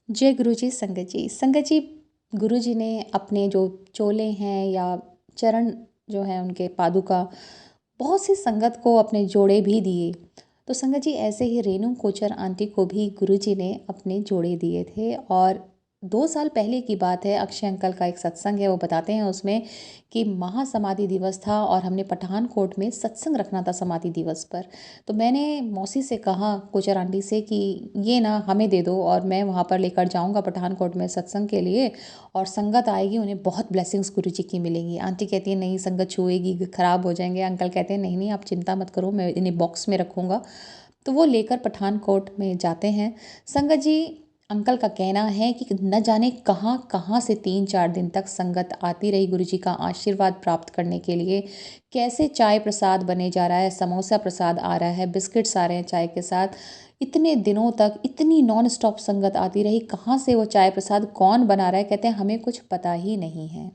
जय गुरु जी। संगत जी, गुरु जी ने अपने जो चोले हैं या चरण जो है उनके पादुका बहुत सी संगत को अपने जोड़े भी दिए। तो संगत जी, ऐसे ही रेणु कोचर आंटी को भी गुरु जी ने अपने जोड़े दिए थे। और 2 साल पहले की बात है, अक्षय अंकल का एक सत्संग है, वो बताते हैं उसमें कि महासमाधि दिवस था और हमने पठानकोट में सत्संग रखना था समाधि दिवस पर। तो मैंने मौसी से कहा, कोचर आंटी से, कि ये ना हमें दे दो और मैं वहाँ पर लेकर जाऊँगा पठानकोट में सत्संग के लिए, और संगत आएगी, उन्हें बहुत ब्लेसिंग्स गुरु जी की मिलेंगी। आंटी कहती है नहीं, संगत छुएगी ख़राब हो जाएंगे। अंकल कहते हैं नहीं नहीं, आप चिंता मत करो, मैं इन्हें बॉक्स में रखूँगा। तो वो लेकर पठानकोट में जाते हैं। संगत जी, अंकल का कहना है कि न जाने कहाँ कहाँ से 3-4 दिन तक संगत आती रही गुरु जी का आशीर्वाद प्राप्त करने के लिए। कैसे चाय प्रसाद बने जा रहा है, समोसा प्रसाद आ रहा है, बिस्किट्स आ रहे हैं चाय के साथ। इतने दिनों तक इतनी नॉन स्टॉप संगत आती रही, कहाँ से वो चाय प्रसाद कौन बना रहा है, कहते हैं हमें कुछ पता ही नहीं है।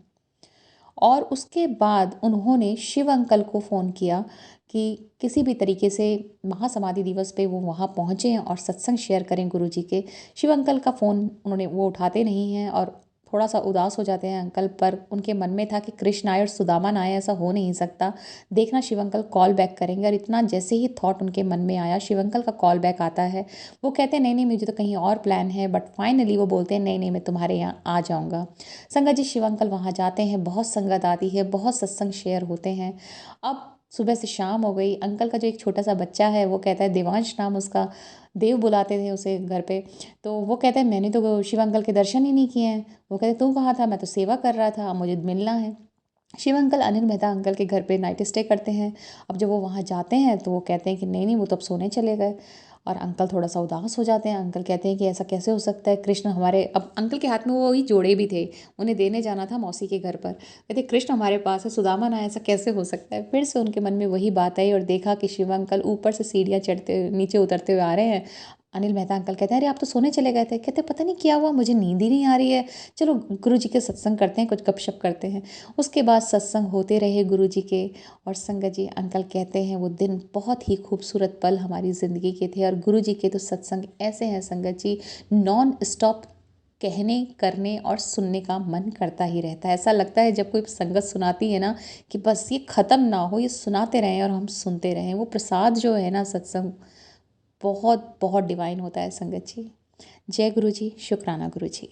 और उसके बाद उन्होंने शिव अंकल को फ़ोन किया कि किसी भी तरीके से महासमाधि दिवस पे वो वहाँ पहुँचें और सत्संग शेयर करें गुरु जी के। शिव अंकल का फ़ोन वो उठाते नहीं हैं और थोड़ा सा उदास हो जाते हैं अंकल। पर उनके मन में था कि कृष्ण आए और सुदामा ना आए, ऐसा हो नहीं सकता। देखना शिव अंकल कॉल बैक करेंगे। और इतना जैसे ही थॉट उनके मन में आया, शिव अंकल का कॉल बैक आता है। वो कहते हैं नहीं नहीं, मुझे तो कहीं और प्लान है। बट फाइनली वो बोलते हैं नहीं नहीं, मैं तुम्हारे यहाँ आ जाऊँगा। संगत जी, शिव अंकल वहाँ जाते हैं, बहुत संगत आती है, बहुत सत्संग शेयर होते हैं। अब सुबह से शाम हो गई। अंकल का जो एक छोटा सा बच्चा है, वो कहता है, देवांश नाम उसका, देव बुलाते थे उसे घर पे। तो वो कहता है मैंने तो शिव अंकल के दर्शन ही नहीं किए हैं। वो कहते तू कहाँ था? मैं तो सेवा कर रहा था, मुझे मिलना है। शिव अंकल अनिल मेहता अंकल के घर पे नाइट स्टे करते हैं। अब जब वो वहाँ जाते हैं तो वो कहते हैं कि नहीं नहीं, वो तो अब सोने चले गए। और अंकल थोड़ा सा उदास हो जाते हैं। अंकल कहते हैं कि ऐसा कैसे हो सकता है, कृष्ण हमारे, अब अंकल के हाथ में वो ही जोड़े भी थे, उन्हें देने जाना था मौसी के घर पर। कहते कृष्ण हमारे पास है, सुदामा ना है, ऐसा कैसे हो सकता है। फिर से उनके मन में वही बात आई और देखा कि शिव अंकल ऊपर से सीढ़ियाँ चढ़ते नीचे उतरते हुए आ रहे हैं। अनिल मेहता अंकल कहते हैं अरे आप तो सोने चले गए थे। कहते पता नहीं क्या हुआ, मुझे नींद ही नहीं आ रही है, चलो गुरु जी के सत्संग करते हैं, कुछ गपशप करते हैं। उसके बाद सत्संग होते रहे गुरु जी के। और संगत जी, अंकल कहते हैं वो दिन बहुत ही खूबसूरत पल हमारी ज़िंदगी के थे। और गुरु जी के तो सत्संग ऐसे हैं संगत जी, नॉन स्टॉप कहने करने और सुनने का मन करता ही रहता है। ऐसा लगता है जब कोई संगत सुनाती है ना, कि बस ये ख़त्म ना हो, ये सुनाते रहें और हम सुनते रहें। वो प्रसाद जो है ना सत्संग, बहुत बहुत डिवाइन होता है संगत जी। जय गुरु जी, शुक्राना गुरु जी।